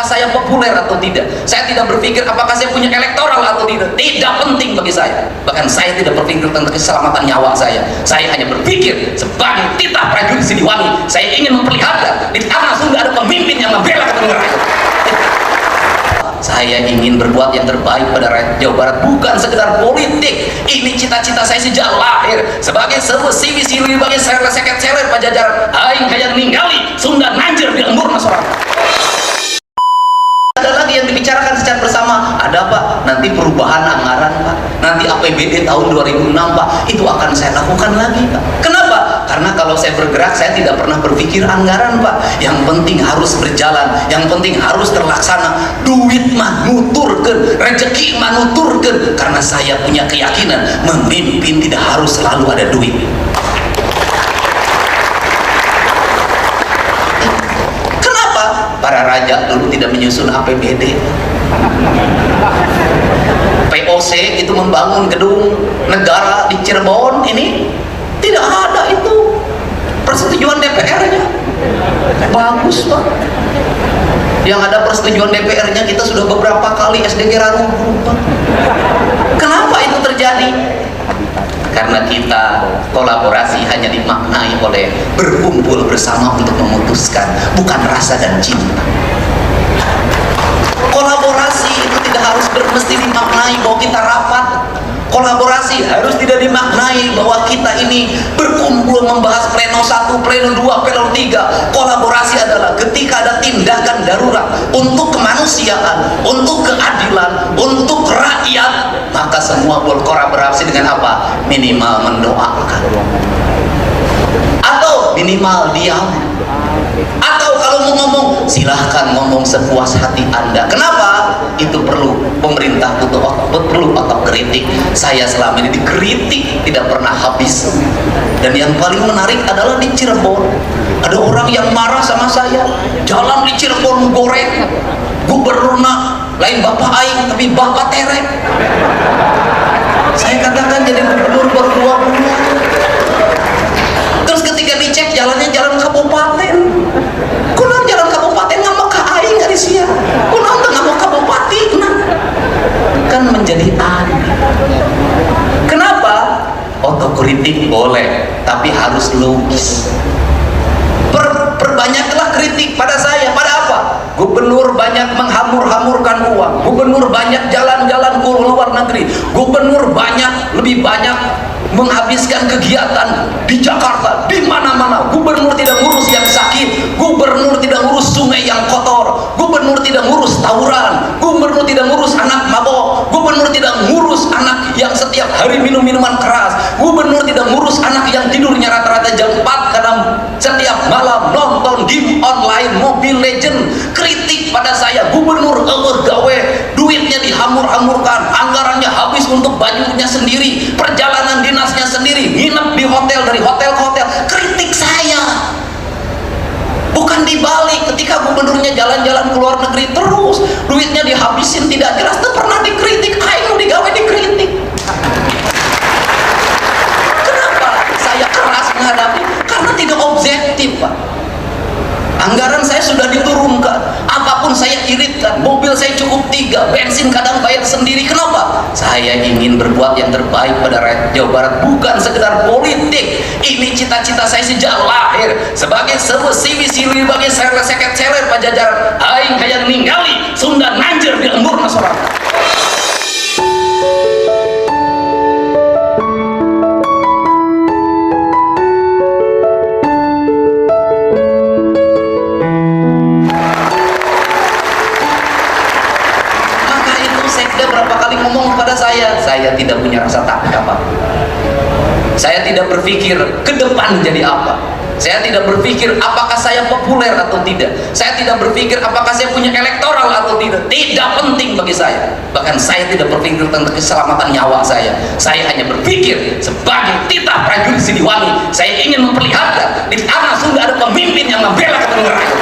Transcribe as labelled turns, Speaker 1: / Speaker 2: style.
Speaker 1: apakah saya populer atau tidak. Saya tidak berpikir apakah saya punya elektoral atau tidak. Tidak penting bagi saya. Bahkan saya tidak berpikir tentang keselamatan nyawa saya. Saya hanya berpikir sebagai titah prajurit Siliwangi, saya ingin memperlihatkan di tanah Sunda ada pemimpin yang membela kepentingan rakyat. Saya ingin berbuat yang terbaik pada rakyat Jawa Barat, bukan sekedar politik. Ini cita-cita saya sejak lahir. Sebagai sewesi sili bagi saya seket seler Pajajaran, aing hayang ningali Sunda nanjir di lembur masyarakat. Ada lagi yang dibicarakan secara bersama. Ada Pak, nanti perubahan anggaran Pak, nanti APBD tahun 2006 Pak, itu akan saya lakukan lagi Pak. Kenapa? Karena kalau saya bergerak, saya tidak pernah berpikir anggaran Pak. Yang penting harus berjalan, yang penting harus terlaksana. Duit mah nuturkeun, rezeki mah nuturkeun. Karena saya punya keyakinan memimpin tidak harus selalu ada duit. Para raja dulu tidak menyusun APBD. POC itu membangun gedung negara di Cirebon, ini tidak ada itu persetujuan DPR-nya. Bagus Pak. Yang ada persetujuan DPR-nya kita sudah beberapa kali SDG runtuh Pak. Kenapa itu terjadi? Karena kita kolaborasi hanya dimaknai oleh berkumpul bersama untuk memutuskan, bukan rasa dan cinta. Kolaborasi itu tidak harus mesti dimaknai bahwa kita rapat. Kolaborasi harus tidak dimaknai bahwa kita ini berkumpul membahas pleno 1, pleno 2, pleno 3. Kolaborasi adalah ketika ada tindakan darurat untuk kemanusiaan, untuk keadilan, untuk rakyat, maka semua berkolaborasi dengan apa? Minimal mendoakan, atau minimal diam, atau kalau mau ngomong silahkan ngomong sepuas hati Anda. Kenapa? Itu perlu pemerintah perlu otokritik. Saya selama ini dikritik tidak pernah habis. Dan yang paling menarik adalah di Cirebon ada orang yang marah sama saya. Jalan di Cirebon goreng, gubernurna lain bapak aing tapi bapak terek. Saya katakan jadi gubernur baru 2 bulan. Terus ketika dicek jalannya jalan kabupaten, kunaon jalan kabupaten ngama ka aing ari sia, kunaon teu ngama kabupatina, kan menjadi aneh. Kenapa? Otokritik boleh, tapi harus logis. Perbanyaklah kritik pada saya. Pada apa? Gubernur banyak menghamur-hamurkan uang, gubernur banyak jalan-jalan ke luar negeri, gubernur lebih banyak menghabiskan kegiatan di Jakarta, di mana-mana. Gubernur tidak ngurus yang sakit, gubernur tidak ngurus sungai yang kotor, gubernur tidak ngurus tawuran, gubernur tidak ngurus anak mabok, gubernur tidak ngurus anak yang setiap hari minum minuman keras, gubernur tidak ngurus anak yang tidurnya rata-rata jam 4 karena setiap malam nonton game online Mobile Legend. Kritik pada saya, gubernur gawe duitnya dihamur-hamurkan, anggarannya habis untuk bajunya sendiri, perjalanan dinasnya sendiri, nginep di hotel, dari hotel ke hotel. Kritik saya bukan dibalik. Ketika gubernurnya jalan-jalan ke luar negeri terus duitnya dihabisin tidak jelas, itu pernah dikritik. Ayo digawe dikritik. Kenapa saya keras menghadapi? Karena tidak objektif Pak. Anggaran saya sudah diturunkan, apapun saya iritkan. Mobil saya cukup 3, bensin kadang bayar sendiri. Kenapa? Saya ingin berbuat yang terbaik pada rakyat Jawa Barat, bukan sekedar politik. Ini cita-cita saya sejak lahir. Sebagai sewesi sili bagi saya seket seler Pajajaran, aing hayang ningali Sunda nanjir di lembur masyarakat. Saya tidak punya rasa takut apa. Saya tidak berpikir ke depan jadi apa. Saya tidak berpikir apakah saya populer atau tidak. Saya tidak berpikir apakah saya punya elektoral atau tidak. Tidak penting bagi saya. Bahkan saya tidak berpikir tentang keselamatan nyawa saya. Saya hanya berpikir sebagai titah prajurit Siliwangi, saya ingin memperlihatkan di tanah Sunda ada pemimpin yang membela kepentingan rakyat.